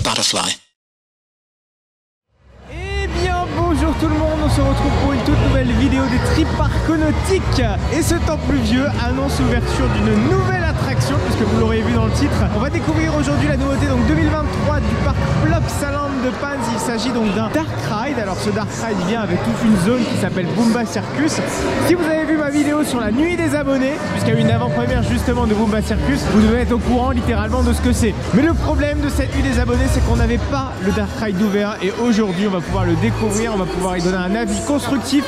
butterfly. Eh bien bonjour tout le monde, on se retrouve pour une toute nouvelle vidéo des Trip Arconautiques. Et ce temps pluvieux annonce l'ouverture d'une nouvelle attraction, puisque vous l'aurez vu dans le titre. On va découvrir aujourd'hui la nouveauté donc 2023 du parc Plopsaland de Pannes. Il s'agit donc d'un Dark Ride. Alors ce Dark Ride vient avec toute une zone qui s'appelle Boomba Circus. Si vous avez vu ma vidéo sur la nuit des abonnés, puisqu'il y a eu une avant-première justement de Boomba Circus, vous devez être au courant littéralement de ce que c'est. Mais le problème de cette nuit des abonnés, c'est qu'on n'avait pas le Dark Ride ouvert, et aujourd'hui on va pouvoir le découvrir, on va pouvoir y donner un avis constructif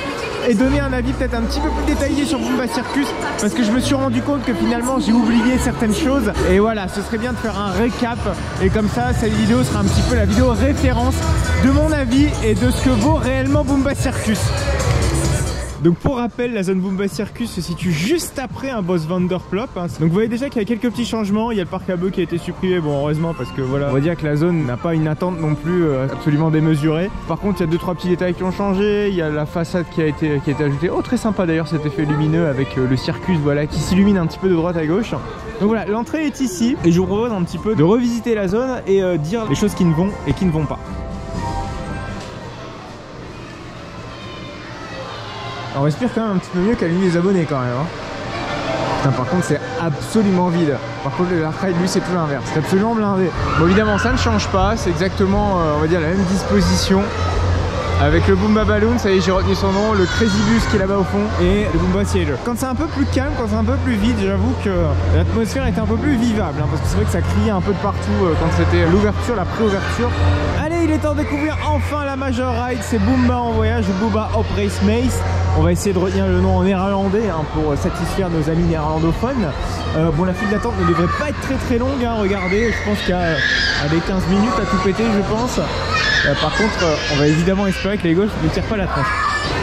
et donner un avis peut-être un petit peu plus détaillé sur Boomba Circus, parce que je me suis rendu compte que finalement j'ai oublié certaines choses, et voilà, ce serait bien de faire un récap, et comme ça cette vidéo sera un petit peu la vidéo référence de mon avis et de ce que vaut réellement Boomba Circus. Donc pour rappel, la zone Boomba Circus se situe juste après un boss Vanderplop. Donc vous voyez déjà qu'il y a quelques petits changements. Il y a le parc à bœufs qui a été supprimé, bon heureusement, parce que voilà, on va dire que la zone n'a pas une attente non plus absolument démesurée. Par contre, il y a 2-3 petits détails qui ont changé. Il y a la façade qui a été ajoutée. Oh, très sympa d'ailleurs cet effet lumineux avec le circus, voilà, qui s'illumine un petit peu de droite à gauche. Donc voilà, l'entrée est ici, et je vous propose un petit peu de revisiter la zone et dire les choses qui ne vont et qui ne vont pas. On respire quand même un petit peu mieux qu'à la nuit des abonnés quand même, hein. Putain, par contre c'est absolument vide. Par contre le Dark Ride, lui, c'est tout l'inverse, c'est absolument blindé. Bon évidemment ça ne change pas, c'est exactement on va dire la même disposition. Avec le Boomba Balloon, ça y est, j'ai retenu son nom, le Crazy Bus qui est là-bas au fond, et le Boomba Siege. Quand c'est un peu plus calme, quand c'est un peu plus vide, j'avoue que l'atmosphère était un peu plus vivable, hein, parce que c'est vrai que ça criait un peu de partout quand c'était l'ouverture, la pré-ouverture. Allez, il est temps de découvrir enfin la Major Ride, c'est Boomba en voyage, ou Boomba Op Race Maze. On va essayer de retenir le nom en néerlandais, hein, pour satisfaire nos amis néerlandophones. Bon, la file d'attente ne devrait pas être très longue, hein, regardez, je pense qu'il y a des 15 minutes à tout péter, je pense. Par contre, on va évidemment espérer que les gauches ne tirent pas la tronche.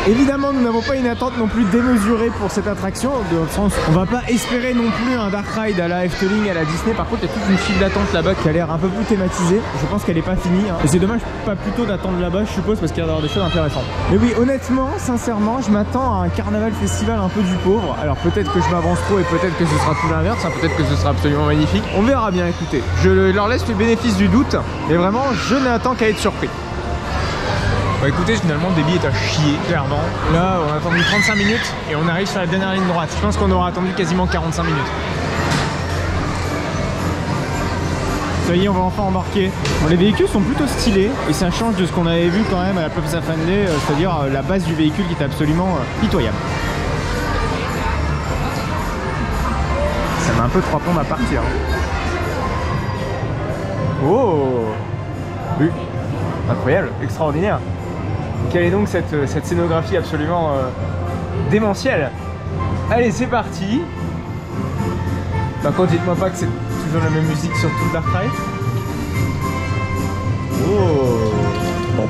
Évidemment, nous n'avons pas une attente non plus démesurée pour cette attraction, dans le sens on va pas espérer non plus un Dark Ride à la Efteling, à la Disney. Par contre, il y a toute une file d'attente là-bas qui a l'air un peu plus thématisée. Je pense qu'elle n'est pas finie, hein. Et c'est dommage pas plutôt d'attendre là-bas, je suppose, parce qu'il y a d'avoir des choses intéressantes. Mais oui, honnêtement, sincèrement, je m'attends à un carnaval festival un peu du pauvre. Alors peut-être que je m'avance trop et peut-être que ce sera tout l'inverse, hein. Peut-être que ce sera absolument magnifique. On verra bien, écoutez. Je leur laisse le bénéfice du doute, et vraiment, je n'attends qu'à être surpris. Bon écoutez, finalement le débit est à chier, clairement. Là on a attendu 35 minutes et on arrive sur la dernière ligne droite. Je pense qu'on aura attendu quasiment 45 minutes. Ça y est, on va enfin embarquer. Bon, les véhicules sont plutôt stylés et ça change de ce qu'on avait vu quand même à la Plopsa Funday, c'est-à-dire la base du véhicule qui est absolument pitoyable. Ça met un peu 3 plombes à partir. Oh oui. Incroyable, extraordinaire. Quelle est donc cette scénographie absolument démentielle. Allez, c'est parti. Par contre, dites-moi pas que c'est toujours la même musique sur tout le Dark Ride. Oh. Bon,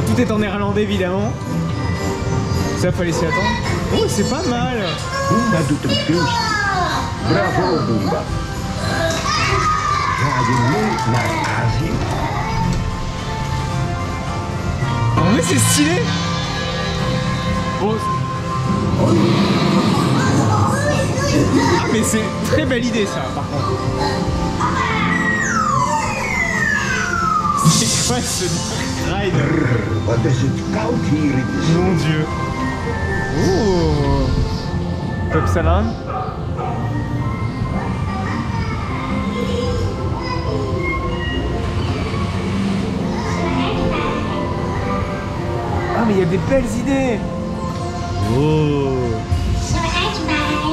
tout est en néerlandais évidemment. Ça, fallait s'y attendre. Oh, c'est pas mal. Bravo, Boomba. Oh mais c'est stylé. Bon. Ah mais c'est très belle idée ça par contre. C'est quoi ce ride? Mon dieu. Oh. Plopsaland. Ah mais il y a des belles idées. Oh.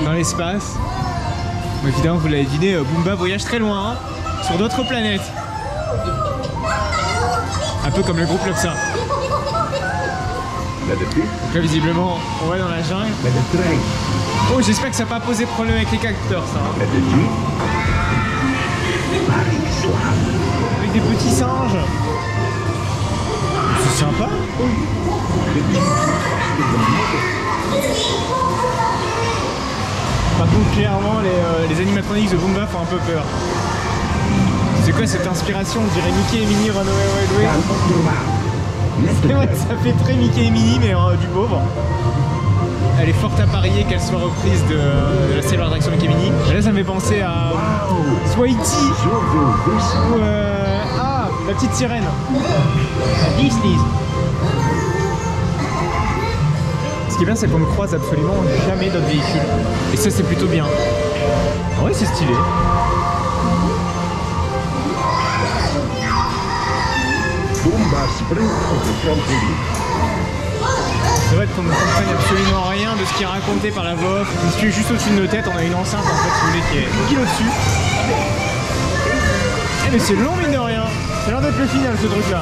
Dans l'espace. Bon, évidemment vous l'avez deviné, Boomba voyage très loin, hein, sur d'autres planètes. Un peu comme le groupe Plopsa. Donc là visiblement on va dans la jungle. Oh, j'espère que ça n'a pas posé problème avec les capteurs ça, hein. Avec des petits singes. C'est sympa. Par contre clairement les animatronics de Boomba font un peu peur. quoi cette inspiration? On dirait Mickey et Minnie Runaway Railway. C'est vrai, ça fait très Mickey et Minnie, mais du pauvre. Elle est forte à parier qu'elle soit reprise de la célèbre attraction Mickey et Minnie. Et là, ça me fait penser à soit E.T. ou la petite sirène. À Disney. Ce qui est bien, c'est qu'on ne croise absolument jamais d'autres véhicules. Et ça, c'est plutôt bien. Ouais, c'est stylé. C'est vrai qu'on ne comprenne absolument rien de ce qui est raconté par la voix off. Si tu es juste au-dessus de nos têtes, on a une enceinte en fait, si vous voulez, qui est pile au-dessus. Eh mais c'est long mine de rien. Ça a l'air d'être le final ce truc là.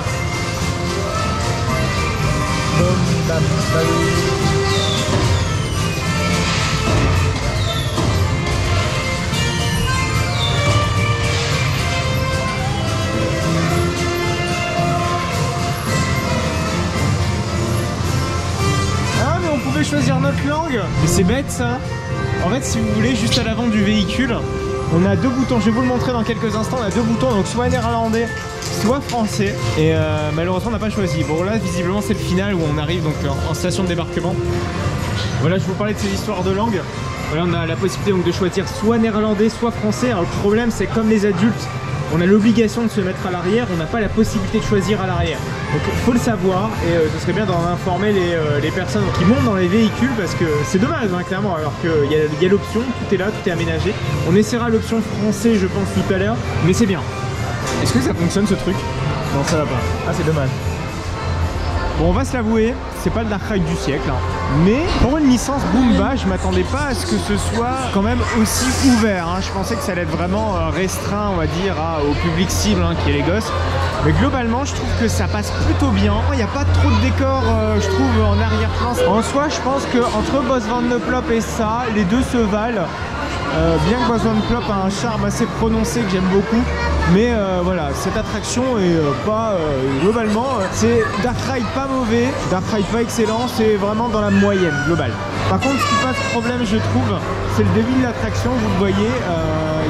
Choisir notre langue. Et c'est bête ça. En fait, si vous voulez, juste à l'avant du véhicule, on a deux boutons. Je vais vous le montrer dans quelques instants. On a deux boutons, donc soit néerlandais, soit français. Et malheureusement, on n'a pas choisi. Bon là, visiblement, c'est le final où on arrive donc en station de débarquement. Voilà, je vous parlais de ces histoires de langue. Voilà, on a la possibilité donc de choisir soit néerlandais, soit français. Alors le problème, c'est comme les adultes, on a l'obligation de se mettre à l'arrière, on n'a pas la possibilité de choisir à l'arrière. Donc il faut le savoir et ce serait bien d'en informer les personnes qui montent dans les véhicules parce que c'est dommage hein, clairement, alors qu'il y a l'option, tout est là, tout est aménagé. On essaiera l'option français je pense tout à l'heure, mais c'est bien. Est-ce que ça fonctionne ce truc? Non, ça va pas. Ah, c'est dommage. Bon, on va se l'avouer, c'est pas le Dark Ride du siècle, hein. Mais pour une licence Boomba, je m'attendais pas à ce que ce soit quand même aussi ouvert, hein. Je pensais que ça allait être vraiment restreint, on va dire, au public cible, hein, qui est les gosses. Mais globalement, je trouve que ça passe plutôt bien. Il n'y a pas trop de décors, je trouve, en arrière-plan. En soi, je pense qu'entre Bos van de Plop et ça, les deux se valent. Bien que Bos van de Plop a un charme assez prononcé que j'aime beaucoup. Mais voilà, cette attraction est pas globalement, c'est Dark Ride pas mauvais, Dark Ride pas excellent, c'est vraiment dans la moyenne globale. Par contre, ce qui passe problème, je trouve, c'est le début de l'attraction. Vous le voyez,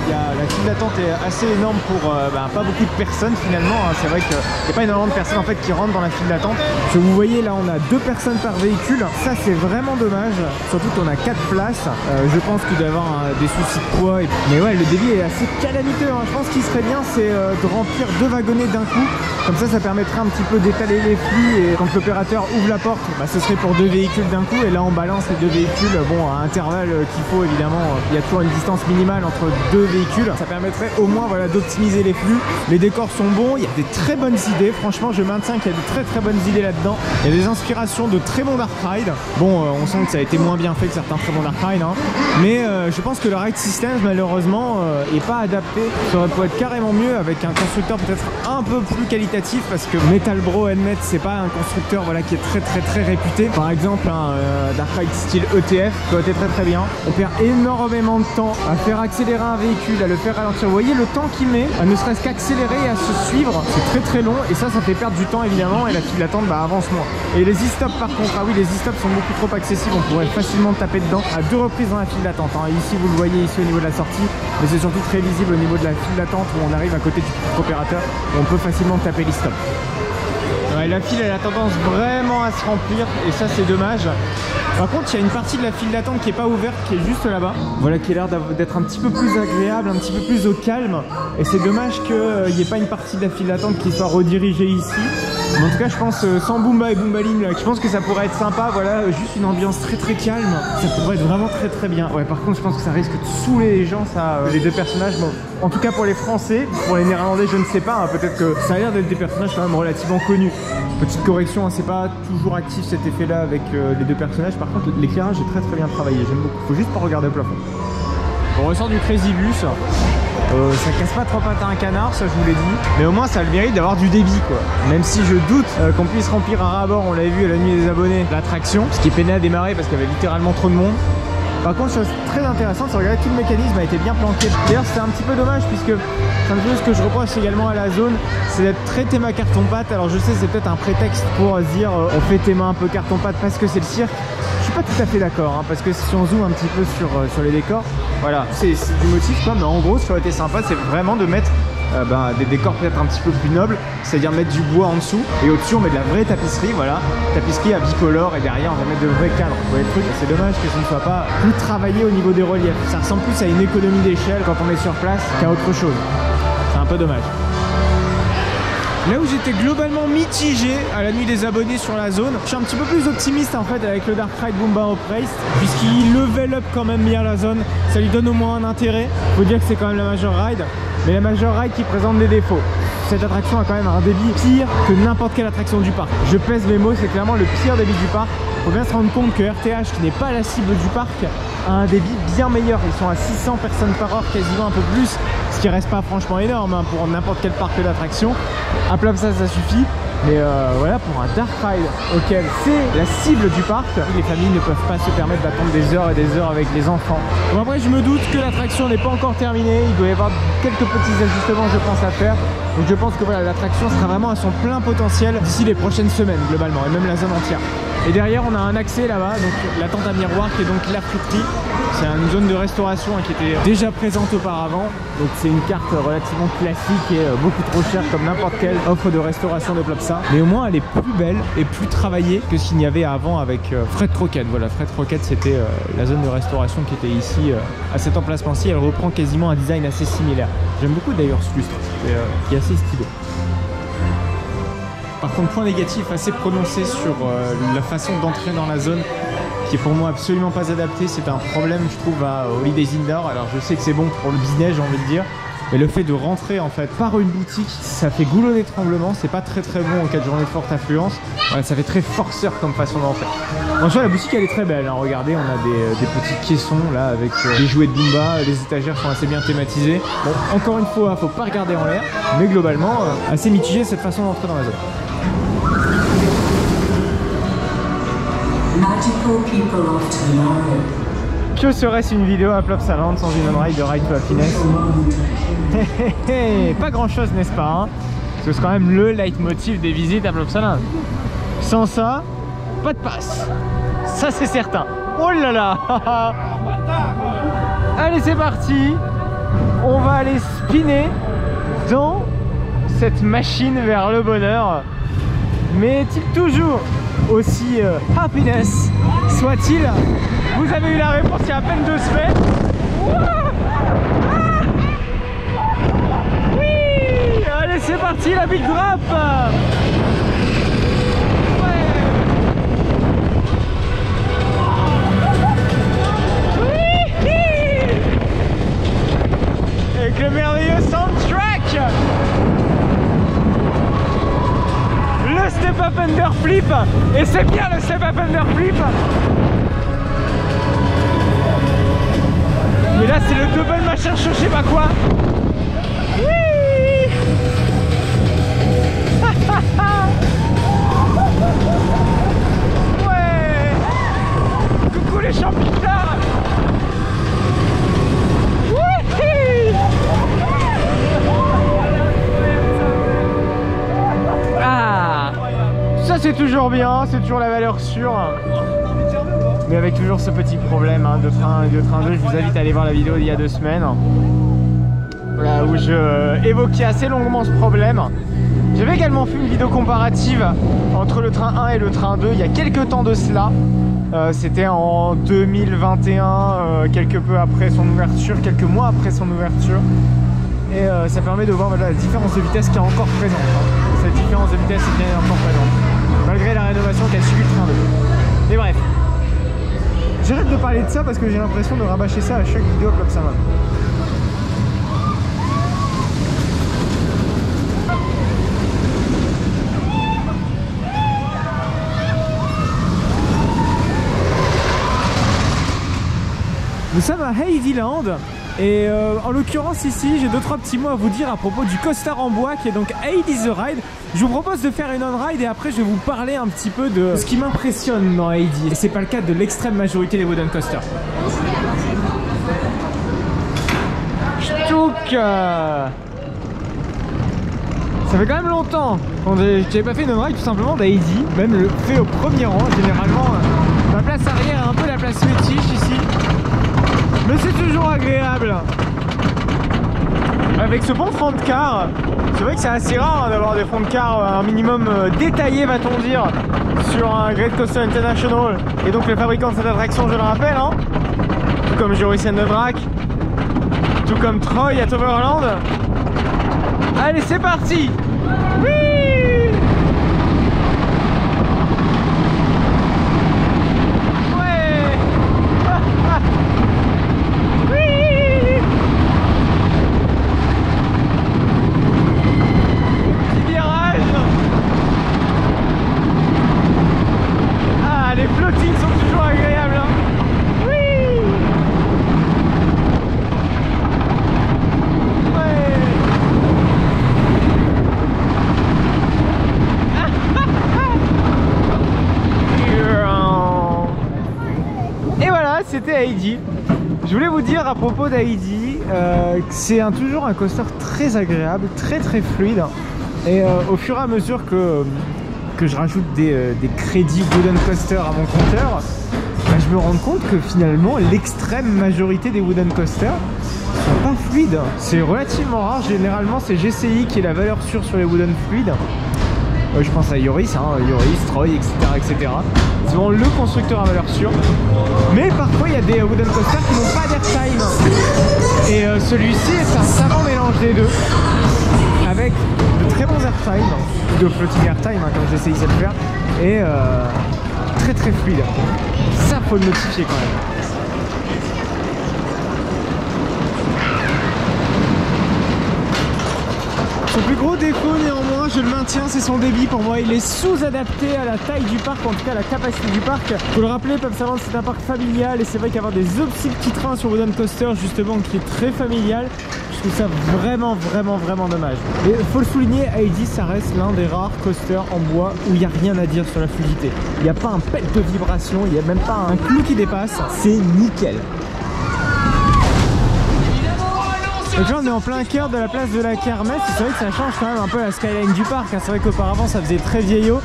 la file d'attente est assez énorme pour pas beaucoup de personnes finalement. Hein. C'est vrai qu'il n'y a pas énormément de personnes en fait qui rentrent dans la file d'attente. Vous voyez là, on a 2 personnes par véhicule. Ça, c'est vraiment dommage. Surtout qu'on a 4 places. Je pense qu'il doit y avoir des soucis de poids. Mais ouais, le débit est assez calamiteux. Hein. Je pense qu'il serait bien, c'est de remplir 2 wagonnets d'un coup. Comme ça permettrait un petit peu d'étaler les flux. Et quand l'opérateur ouvre la porte, ce serait pour 2 véhicules d'un coup. Et là, on balance les 2 véhicules. Bon, à intervalle qu'il faut évidemment. Il y a toujours une distance minimale entre 2 véhicules. Ça permettrait au moins voilà, d'optimiser les flux. Les décors sont bons. Il y a des très bonnes idées. Franchement, je maintiens qu'il y a de très bonnes idées là-dedans. Il y a des inspirations de très bons Dark Ride. Bon, on sent que ça a été moins bien fait que certains très bons Dark Ride. Hein. Mais je pense que le Ride System, malheureusement, est pas adapté. Ça aurait pu être carrément mieux avec un constructeur peut-être un peu plus qualitatif parce que Metal Bro Helmet, c'est pas un constructeur voilà, qui est très réputé. Par exemple, un Dark Ride style ETF qui aurait été très bien. On perd énormément de temps à faire accélérer un véhicule, à le faire ralentir. Vous voyez le temps qu'il met à ne serait-ce qu'accélérer et à se suivre, c'est très long et ça fait perdre du temps évidemment et la file d'attente avance moins. Et les e-stop par contre, ah oui, les e-stop sont beaucoup trop accessibles, on pourrait facilement taper dedans à 2 reprises dans la file d'attente. Hein. Ici vous le voyez ici au niveau de la sortie, mais c'est surtout très visible au niveau de la file d'attente où on arrive à côté du opérateur où on peut facilement taper l'e-stop. Ouais, la file elle a tendance vraiment à se remplir et ça c'est dommage. Par contre, il y a une partie de la file d'attente qui est pas ouverte, qui est juste là-bas. Voilà, qui a l'air d'être un petit peu plus agréable, un petit peu plus au calme. Et c'est dommage qu'il n'y ait pas une partie de la file d'attente qui soit redirigée ici. Mais en tout cas, je pense, sans Boomba et Boombaline, je pense que ça pourrait être sympa. Voilà, juste une ambiance très calme. Ça pourrait être vraiment très bien. Ouais, par contre, je pense que ça risque de saouler les gens, ça, les 2 personnages. Bon, en tout cas, pour les Français, pour les Néerlandais, je ne sais pas. Hein, peut-être que ça a l'air d'être des personnages quand même relativement connus. Petite correction, hein, c'est pas toujours actif cet effet-là avec les 2 personnages. Par contre, l'éclairage est très bien travaillé. J'aime beaucoup. Faut juste pas regarder au plafond. On ressort du Crazy Bus. Ça casse pas trop pattes à un canard, ça je vous l'ai dit. Mais au moins ça a le mérite d'avoir du débit quoi. Même si je doute qu'on puisse remplir un ras-bord, on l'avait vu à la nuit des abonnés, l'attraction. Ce qui peinait à démarrer parce qu'il y avait littéralement trop de monde. Par contre, chose très intéressante, c'est regarder tout le mécanisme a été bien planqué. D'ailleurs, c'était un petit peu dommage puisque c'est un peu ce que je reproche également à la zone, c'est d'être très théma carton-pâte. Alors je sais, c'est peut-être un prétexte pour se dire on fait théma un peu carton-pâte parce que c'est le cirque. Je suis pas tout à fait d'accord, hein, parce que si on zoome un petit peu sur les décors, voilà, c'est du motif quoi, mais en gros, ce qui aurait été sympa, c'est vraiment de mettre des décors peut-être un petit peu plus nobles, c'est-à-dire mettre du bois en dessous et au-dessus on met de la vraie tapisserie, voilà, tapisserie à bicolore et derrière on va mettre de vrais cadres. Vous voyez le truc, c'est dommage que ce ne soit pas plus travaillé au niveau des reliefs. Ça ressemble plus à une économie d'échelle quand on est sur place qu'à autre chose. C'est un peu dommage. Là où j'étais globalement mitigé à la nuit des abonnés sur la zone, je suis un petit peu plus optimiste en fait avec le Dark Ride Boomba Oppressed, puisqu'il level up quand même bien la zone, ça lui donne au moins un intérêt. Faut dire que c'est quand même la Major Ride, mais la Major Ride qui présente des défauts. Cette attraction a quand même un débit pire que n'importe quelle attraction du parc. Je pèse mes mots, c'est clairement le pire débit du parc. Faut bien se rendre compte que RTH, qui n'est pas la cible du parc, a un débit bien meilleur. Ils sont à 600 personnes par heure, quasiment un peu plus, ce qui reste pas franchement énorme hein, pour n'importe quel parc d'attraction. À Plopsa ça suffit, mais voilà, pour un Dark Ride auquel c'est la cible du parc, les familles ne peuvent pas se permettre d'attendre des heures et des heures avec les enfants. Bon, après je me doute que l'attraction n'est pas encore terminée, il doit y avoir quelques petits ajustements je pense à faire. Donc je pense que voilà, l'attraction sera vraiment à son plein potentiel d'ici les prochaines semaines globalement, et même la zone entière. Et derrière on a un accès là-bas, donc la tente à miroir qui est donc la friterie. C'est une zone de restauration hein, qui était déjà présente auparavant. Donc c'est une carte relativement classique et beaucoup trop chère comme n'importe quelle offre de restauration de Plopsa. Mais au moins elle est plus belle et plus travaillée que ce qu'il y avait avant avec Fred Croquette. Voilà, Fred Croquette c'était la zone de restauration qui était ici à cet emplacement-ci. Elle reprend quasiment un design assez similaire. J'aime beaucoup d'ailleurs ce lustre, qui est assez stylé. Par contre, point négatif assez prononcé sur la façon d'entrer dans la zone qui est pour moi absolument pas adapté. C'est un problème je trouve à Holidays Indoor. Alors je sais que c'est bon pour le business j'ai envie de dire, mais le fait de rentrer en fait par une boutique, ça fait goulot d'étranglement, c'est pas très bon en cas de journée de forte affluence. Voilà, ça fait très forceur comme façon d'entrer. En soi la boutique elle est très belle, hein. Regardez, on a des petits caissons là avec des jouets de Boomba, les étagères sont assez bien thématisées. Bon, encore une fois, faut pas regarder en l'air, mais globalement assez mitigé cette façon d'entrer dans la zone. Magical people of tomorrow. Que serait-ce une vidéo à Plopsa Land sans une on-ride de Ride to Happiness? Pas grand chose n'est-ce pas hein, parce que c'est quand même le leitmotiv des visites à Plopsa Land. Sans ça, pas de passe. Ça c'est certain. Oh là là. Allez c'est parti. On va aller spinner dans cette machine vers le bonheur. Mais est-il toujours aussi happiness soit-il? Vous avez eu la réponse il y a à peine 2 semaines. Oui, allez c'est parti la big drop. Avec le merveilleux soundtrack. Le step up under flip. Et c'est bien le step up under flip. Mais là c'est le double machin je sais pas quoi. Oui. Ouais. Coucou les champignons. Ah, ça c'est toujours bien, c'est toujours la valeur sûre. Mais avec toujours ce petit problème hein, de train 1 et de train 2, je vous invite à aller voir la vidéo d'il y a 2 semaines. Voilà, où je évoquais assez longuement ce problème. J'avais également fait une vidéo comparative entre le train 1 et le train 2 il y a quelques temps de cela. C'était en 2021, quelque peu après son ouverture, quelques mois après son ouverture. Et ça permet de voir voilà, la différence de vitesse qui est encore présente. Hein. Cette différence de vitesse est bien encore présente, malgré la rénovation qu'a suivi le train 2. Mais bref. J'arrête de parler de ça parce que j'ai l'impression de rabâcher ça à chaque vidéo comme ça. Nous sommes à Heidi-Land et en l'occurrence ici j'ai 2-3 petits mots à vous dire à propos du coaster en bois qui est donc Heidi the Ride. Je vous propose de faire une on-ride et après je vais vous parler un petit peu de ce qui m'impressionne dans Heidi. Et c'est pas le cas de l'extrême majorité des wooden coasters. Ch'touk. Ça fait quand même longtemps qu'on j'avais pas fait une on-ride tout simplement d'Heidi. Même le fait au premier rang, généralement ma place arrière est un peu la place fétiche ici. Mais c'est toujours agréable. avec ce bon front de car, c'est vrai que c'est assez rare d'avoir des fronts de car un minimum détaillés, va-t-on dire, sur un Great Coaster International. Et donc le fabricant de cette attraction, je le rappelle, hein, tout comme Joris and the Drac, tout comme Troy à Toverland. Allez, c'est parti! Oui! C'était Heidi. Je voulais vous dire à propos d'Heidi que c'est toujours un coaster très agréable, très fluide. Et au fur et à mesure que je rajoute des crédits Wooden Coaster à mon compteur, bah, je me rends compte que finalement l'extrême majorité des Wooden Coasters sont pas fluides. C'est relativement rare, généralement c'est GCI qui est la valeur sûre sur les Wooden fluides. Je pense à Joris, Joris, Troy, etc. C'est vraiment le constructeur à valeur sûre. Mais parfois il y a des Wooden Coasters qui n'ont pas d'airtime. Et celui-ci est un savant mélange des deux. Avec de très bons airtime, de floating airtime, comme j'essaye de le faire. Et très fluide. Ça faut le notifier quand même. Son plus gros défaut néanmoins, je le maintiens, c'est son débit. Pour moi, il est sous-adapté à la taille du parc, en tout cas à la capacité du parc. Faut le rappeler, Pub Savant, c'est un parc familial et c'est vrai qu'avoir des petits petits trains sur Wooden Coaster justement qui est très familial, je trouve ça vraiment dommage. Et faut le souligner, Heidi, ça reste l'un des rares coasters en bois où il n'y a rien à dire sur la fluidité. Il n'y a pas un pet de vibration, il n'y a même pas un clou qui dépasse, c'est nickel. Donc là on est en plein cœur de la place de la Kermesse. C'est vrai que ça change quand même un peu la skyline du parc, hein. C'est vrai qu'auparavant ça faisait très vieillot.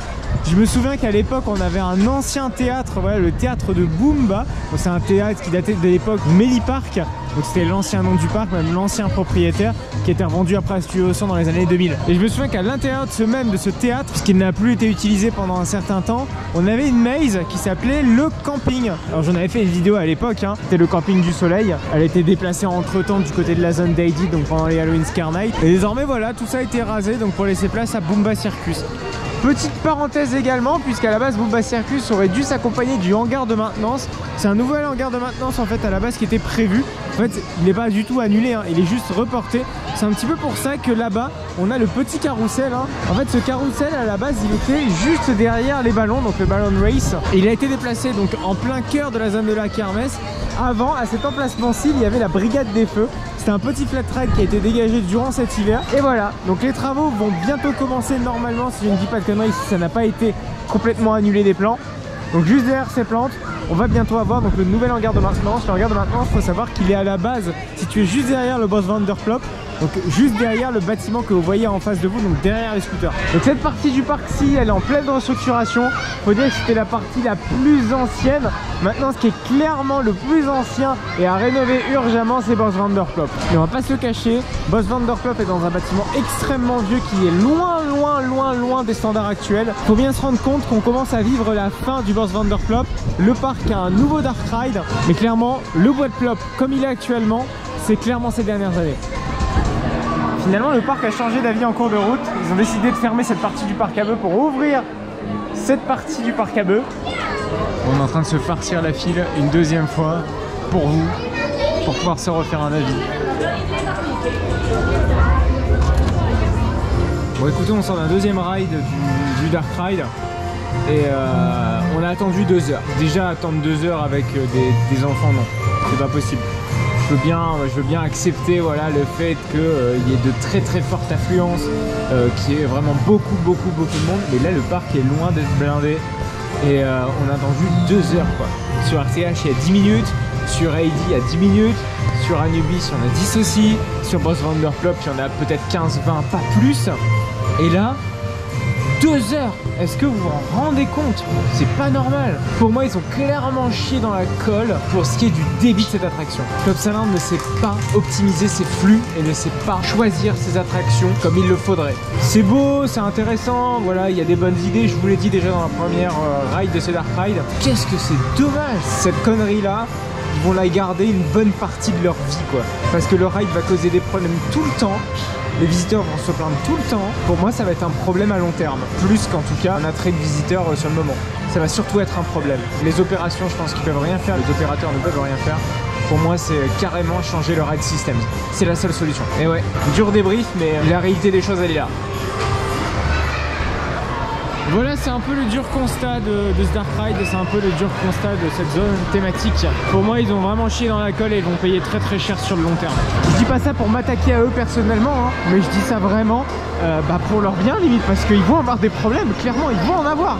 Je me souviens qu'à l'époque on avait un ancien théâtre, voilà, le théâtre de Boomba. C'est un théâtre qui datait de l'époque Mellipark. Donc c'était l'ancien nom du parc, même l'ancien propriétaire, qui était revendu après à Studio 100 dans les années 2000. Et je me souviens qu'à l'intérieur de ce théâtre, puisqu'il n'a plus été utilisé pendant un certain temps, on avait une maze qui s'appelait le camping. Alors j'en avais fait une vidéo à l'époque, hein. C'était le camping du soleil. Elle a été déplacée entre temps du côté de la zone d'Heidi, donc pendant les Halloween Scare Night. Et désormais voilà, tout ça a été rasé donc pour laisser place à Boomba Circus. Petite parenthèse également, puisqu'à la base Boomba Circus aurait dû s'accompagner du hangar de maintenance. C'est un nouvel hangar de maintenance en fait à la base qui était prévu. En fait il n'est pas du tout annulé, hein. Il est juste reporté. C'est un petit peu pour ça que là-bas on a le petit carrousel, hein. En fait ce carrousel à la base il était juste derrière les ballons, donc le ballon race. Et il a été déplacé donc en plein cœur de la zone de la kermesse. Avant, à cet emplacement-ci, il y avait la brigade des feux. C'était un petit flat ride qui a été dégagé durant cet hiver. Et voilà, donc les travaux vont bientôt commencer normalement, si je ne dis pas de conneries, si ça n'a pas été complètement annulé des plans. Donc juste derrière ces plantes, on va bientôt avoir donc le nouvel hangar de maintenance. Le hangar de maintenance, il faut savoir qu'il est à la base situé juste derrière le Boss Vanderplop. Donc juste derrière le bâtiment que vous voyez en face de vous, donc derrière les scooters. Donc cette partie du parc-ci, elle est en pleine restructuration. Faut dire que c'était la partie la plus ancienne. Maintenant, ce qui est clairement le plus ancien et à rénover urgemment, c'est Boss Vanderplop. Mais on va pas se le cacher, Boss Vanderplop est dans un bâtiment extrêmement vieux qui est loin des standards actuels. Faut bien se rendre compte qu'on commence à vivre la fin du Boss Vanderplop. Le parc a un nouveau Dark Ride, mais clairement, le bois de plop comme il est actuellement, c'est clairement ces dernières années. Finalement, le parc a changé d'avis en cours de route. Ils ont décidé de fermer cette partie du parc à bœufs pour ouvrir cette partie du parc à bœufs. On est en train de se farcir la file une deuxième fois pour vous, pour pouvoir se refaire un avis. Bon, écoutez, on sort d'un deuxième ride du Dark Ride et on a attendu 2 heures. Déjà, attendre 2 heures avec des enfants, non, c'est pas possible. Je veux bien accepter voilà, le fait qu'il y ait de très fortes affluences, qu'il y ait vraiment beaucoup de monde, mais là le parc est loin d'être blindé et on a attendu 2 heures quoi. Sur RTH il y a 10 minutes, sur Heidi il y a 10 minutes, sur Anubis il y en a 10 aussi, sur Boss Vanderplop il y en a peut-être 15-20, pas plus. Et là 2 heures. Est-ce que vous vous en rendez compte? C'est pas normal. Pour moi, ils ont clairement chié dans la colle pour ce qui est du débit de cette attraction. Club Soleil ne sait pas optimiser ses flux et ne sait pas choisir ses attractions comme il le faudrait. C'est beau, c'est intéressant, voilà, il y a des bonnes idées, je vous l'ai dit déjà dans la première ride de ce Dark Ride. Qu'est-ce que c'est dommage, cette connerie-là. Ils vont la garder une bonne partie de leur vie, quoi. Parce que le ride va causer des problèmes tout le temps. Les visiteurs vont se plaindre tout le temps. Pour moi, ça va être un problème à long terme. Plus qu'en tout cas un attrait de visiteurs sur le moment. Ça va surtout être un problème. Les opérations, je pense qu'ils peuvent rien faire. Les opérateurs ne peuvent rien faire. Pour moi, c'est carrément changer le ride system. C'est la seule solution. Et ouais, dur débrief, mais la réalité des choses, elle est là. Voilà, c'est un peu le dur constat de ce Dark Ride et c'est un peu le dur constat de cette zone thématique. Pour moi, ils ont vraiment chié dans la colle et ils vont payer très très cher sur le long terme. Je dis pas ça pour m'attaquer à eux personnellement, hein, mais je dis ça vraiment pour leur bien limite, parce qu'ils vont avoir des problèmes, clairement, ils vont en avoir.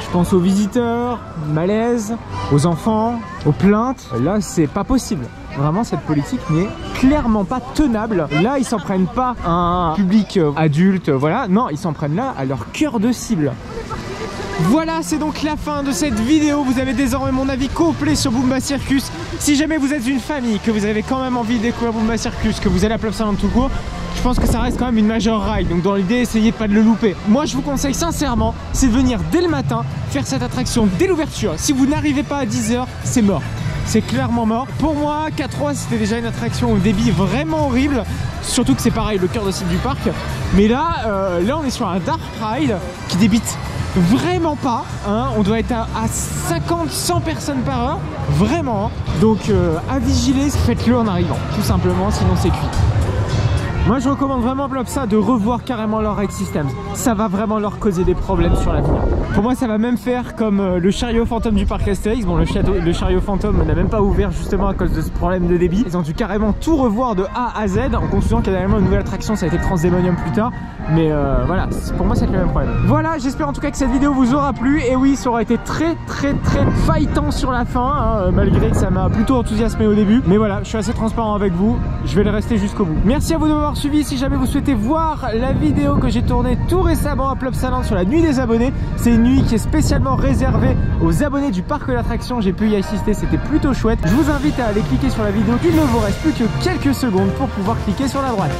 Je pense aux visiteurs, malaise, aux enfants, aux plaintes. Là, c'est pas possible. Vraiment, cette politique n'est clairement pas tenable. Là, ils s'en prennent pas à un public adulte, voilà. Non, ils s'en prennent là à leur cœur de cible. Voilà, c'est donc la fin de cette vidéo. Vous avez désormais mon avis complet sur Boomba Circus. Si jamais vous êtes une famille, que vous avez quand même envie de découvrir Boomba Circus, que vous allez à Club Soleil tout court, je pense que ça reste quand même une major ride. Donc dans l'idée, essayez de pas de le louper. Moi, je vous conseille sincèrement, c'est de venir dès le matin, faire cette attraction dès l'ouverture. Si vous n'arrivez pas à 10 h, c'est mort. C'est clairement mort. Pour moi, K3 c'était déjà une attraction au débit vraiment horrible. Surtout que c'est pareil, le cœur de cible du parc. Mais là, on est sur un Dark Ride qui débite vraiment pas, hein. On doit être à 50-100 personnes par heure. Vraiment, hein. Donc à vigiler, faites-le en arrivant. Tout simplement, sinon c'est cuit. Moi je recommande vraiment Plopsa de revoir carrément leur ride system. Ça va vraiment leur causer des problèmes sur l'avenir. Pour moi ça va même faire comme le chariot fantôme du parc Astérix. Bon, le chariot fantôme n'a même pas ouvert justement à cause de ce problème de débit. Ils ont dû carrément tout revoir de A à Z en considérant qu'il y a également une nouvelle attraction, ça a été Transdemonium plus tard. Mais voilà, pour moi c'est le même problème. Voilà, j'espère en tout cas que cette vidéo vous aura plu. Et oui, ça aura été très fightant sur la fin, hein, malgré que ça m'a plutôt enthousiasmé au début. Mais voilà, je suis assez transparent avec vous, je vais le rester jusqu'au bout. Merci à vous de m'avoir suivi. Si jamais vous souhaitez voir la vidéo que j'ai tournée tout récemment à Plopsaland sur la nuit des abonnés, c'est une nuit qui est spécialement réservée aux abonnés du parc d'attractions. J'ai pu y assister, c'était plutôt chouette. Je vous invite à aller cliquer sur la vidéo. Il ne vous reste plus que quelques secondes pour pouvoir cliquer sur la droite.